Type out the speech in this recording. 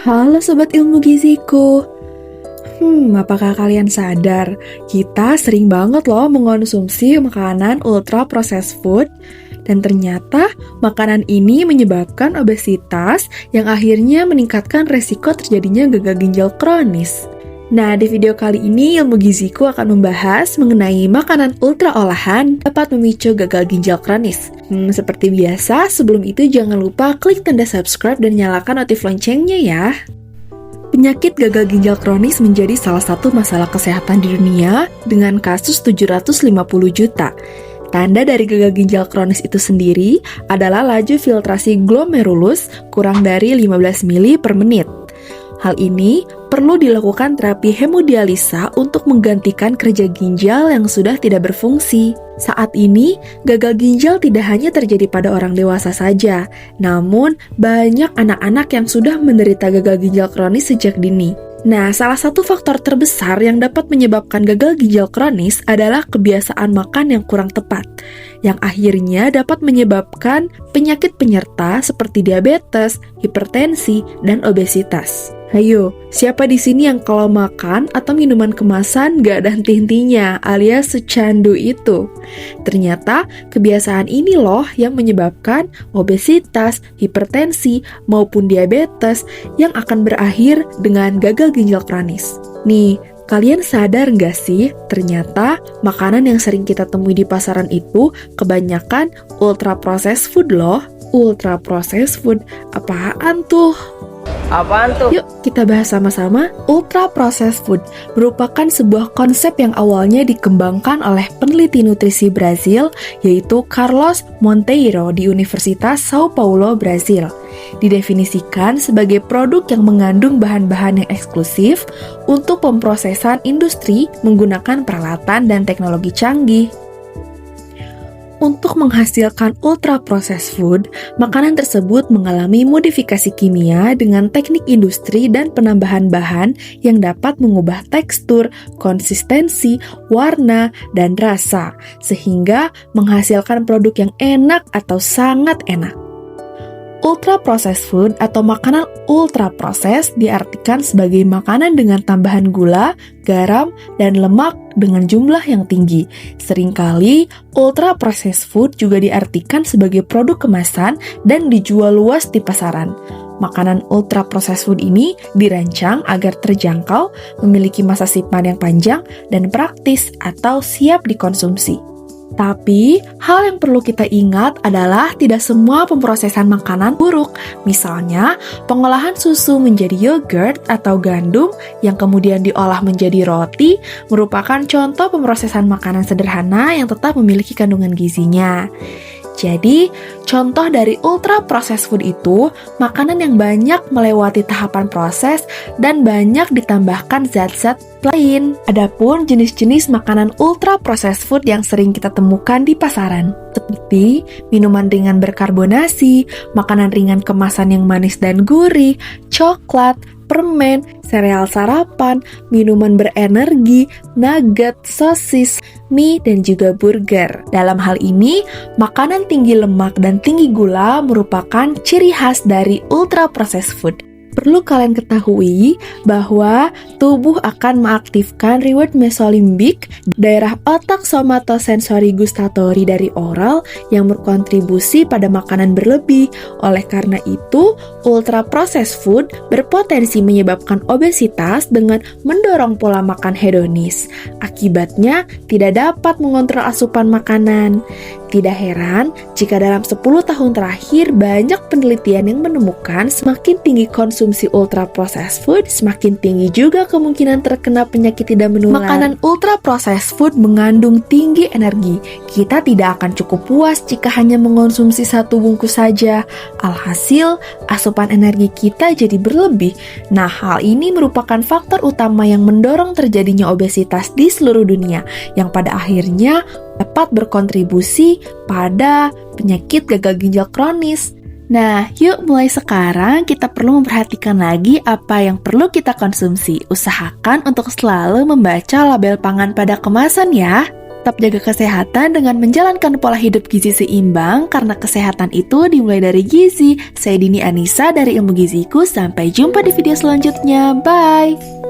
Halo Sobat Ilmu Giziku. Apakah kalian sadar? Kita sering banget loh mengonsumsi makanan ultra processed food. Dan ternyata makanan ini menyebabkan obesitas yang akhirnya meningkatkan resiko terjadinya gagal ginjal kronis. Nah, di video kali ini Ilmu Giziku akan membahas mengenai makanan ultra olahan dapat memicu gagal ginjal kronis. Seperti biasa, sebelum itu jangan lupa klik tanda subscribe dan nyalakan notif loncengnya ya. Penyakit gagal ginjal kronis menjadi salah satu masalah kesehatan di dunia dengan kasus 750 juta. Tanda dari gagal ginjal kronis itu sendiri adalah laju filtrasi glomerulus kurang dari 15 mili per menit. Hal ini perlu dilakukan terapi hemodialisa untuk menggantikan kerja ginjal yang sudah tidak berfungsi. Saat ini, gagal ginjal tidak hanya terjadi pada orang dewasa saja, namun banyak anak-anak yang sudah menderita gagal ginjal kronis sejak dini. Nah, salah satu faktor terbesar yang dapat menyebabkan gagal ginjal kronis adalah kebiasaan makan yang kurang tepat, yang akhirnya dapat menyebabkan penyakit penyerta seperti diabetes, hipertensi, dan obesitas. Ayo, siapa di sini yang kalau makan atau minuman kemasan gak ada henti-hentinya alias secandu itu? Ternyata kebiasaan ini loh yang menyebabkan obesitas, hipertensi, maupun diabetes yang akan berakhir dengan gagal ginjal kronis. Nih, kalian sadar nggak sih, ternyata makanan yang sering kita temui di pasaran itu kebanyakan ultra processed food loh. Ultra processed food, apaan tuh? Apaan tuh? Yuk kita bahas sama-sama. Ultra processed food merupakan sebuah konsep yang awalnya dikembangkan oleh peneliti nutrisi Brazil, yaitu Carlos Monteiro di Universitas Sao Paulo, Brazil. Didefinisikan sebagai produk yang mengandung bahan-bahan yang eksklusif untuk pemrosesan industri menggunakan peralatan dan teknologi canggih. Untuk menghasilkan ultra processed food, makanan tersebut mengalami modifikasi kimia dengan teknik industri dan penambahan bahan yang dapat mengubah tekstur, konsistensi, warna, dan rasa, sehingga menghasilkan produk yang enak atau sangat enak. Ultra processed food atau makanan ultra processed diartikan sebagai makanan dengan tambahan gula, garam, dan lemak dengan jumlah yang tinggi. Seringkali, ultra processed food juga diartikan sebagai produk kemasan dan dijual luas di pasaran. Makanan ultra processed food ini dirancang agar terjangkau, memiliki masa simpan yang panjang, dan praktis atau siap dikonsumsi. Tapi, hal yang perlu kita ingat adalah tidak semua pemrosesan makanan buruk. Misalnya, pengolahan susu menjadi yogurt atau gandum yang kemudian diolah menjadi roti merupakan contoh pemrosesan makanan sederhana yang tetap memiliki kandungan gizinya. Jadi, contoh dari ultra processed food itu makanan yang banyak melewati tahapan proses dan banyak ditambahkan zat-zat lain. Adapun jenis-jenis makanan ultra processed food yang sering kita temukan di pasaran, seperti minuman ringan berkarbonasi, makanan ringan kemasan yang manis dan gurih, coklat, permen, sereal sarapan, minuman berenergi, nugget, sosis, mie, dan juga burger. Dalam hal ini, makanan tinggi lemak dan tinggi gula merupakan ciri khas dari ultra processed food. Perlu kalian ketahui bahwa tubuh akan mengaktifkan reward mesolimbik, daerah otak somatosensori gustatori dari oral yang berkontribusi pada makanan berlebih. Oleh karena itu, ultra processed food berpotensi menyebabkan obesitas dengan mendorong pola makan hedonis. Akibatnya, tidak dapat mengontrol asupan makanan. Tidak heran jika dalam 10 tahun terakhir banyak penelitian yang menemukan semakin tinggi konsumsi ultra processed food, semakin tinggi juga kemungkinan terkena penyakit tidak menular. Makanan ultra processed food mengandung tinggi energi. Kita tidak akan cukup puas jika hanya mengonsumsi satu bungkus saja. Alhasil, asupan energi kita jadi berlebih. Nah, hal ini merupakan faktor utama yang mendorong terjadinya obesitas di seluruh dunia, yang pada akhirnya dapat berkontribusi pada penyakit gagal ginjal kronis. Nah, yuk mulai sekarang kita perlu memperhatikan lagi apa yang perlu kita konsumsi. Usahakan untuk selalu membaca label pangan pada kemasan ya. tetap jaga kesehatan dengan menjalankan pola hidup gizi seimbang, karena kesehatan itu dimulai dari gizi. Saya Dini Anissa dari Ilmu Giziku, sampai jumpa di video selanjutnya. Bye!